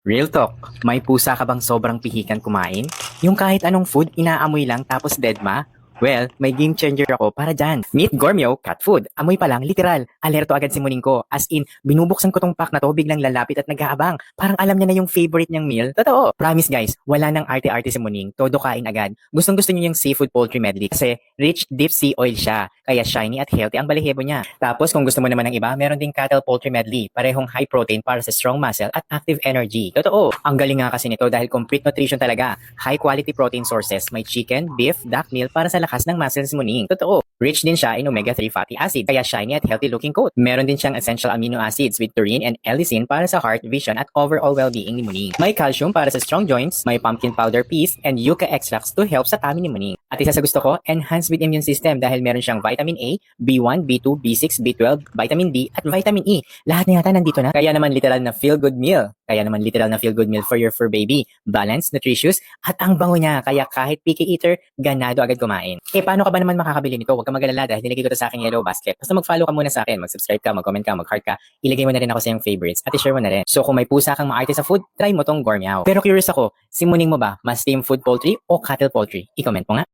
Real talk, may pusa ka bang sobrang pihikan kumain? Yung kahit anong food, inaamoy lang tapos deadma? Well, may game changer ako para dyan. Meet Gourmeo Cat Food. Amoy pa lang, literal. Alerto agad si Muning ko. As in, binubuksan ko tong pack na to, biglang lalapit at nag-aabang. Parang alam niya na yung favorite niyang meal. Totoo. Promise guys, wala nang arte-arte si Muning. Todo kain agad. Gustong gusto niya yung seafood poultry medley kasi rich deep sea oil siya. Kaya shiny at healthy ang balahibo niya. Tapos kung gusto mo naman ng iba, meron ding cattle poultry medley. Parehong high protein para sa strong muscle at active energy. Totoo. Ang galing nga kasi nito dahil complete nutrition talaga. High quality protein sources. May chicken, beef, duck meal para sa lakas ng muscles mo ning. Totoo. Rich din siya in omega-3 fatty acid, kaya shiny at healthy looking coat. Meron din siyang essential amino acids with taurine and lysine para sa heart, vision at overall well-being ni Muning. May calcium para sa strong joints, may pumpkin powder peas, and yucca extracts to help sa tummy ni Muning. At isa sa gusto ko, enhanced with immune system dahil meron siyang vitamin A, B1, B2, B6, B12, vitamin D, at vitamin E. Lahat na yata nandito na. Kaya naman literal na feel-good meal. Kaya naman literal na feel-good meal for your fur baby. Balanced, nutritious, at ang bango niya. Kaya kahit picky eater, ganado agad kumain. Eh paano ka ba naman makakabili nito? Huwag ka mag-alala dahil nilagay ko to sa aking yellow basket. Basta mag-follow ka muna sa akin, mag-subscribe ka, mag-comment ka, mag-heart ka. Ilagay mo na rin ako sa iyong favorites at i-share mo na rin. So kung may pusa kang maarte sa food, try mo tong Gourmeo. Pero curious ako, si Muning mo ba, mas team food poultry o cattle poultry? I-comment mo nga.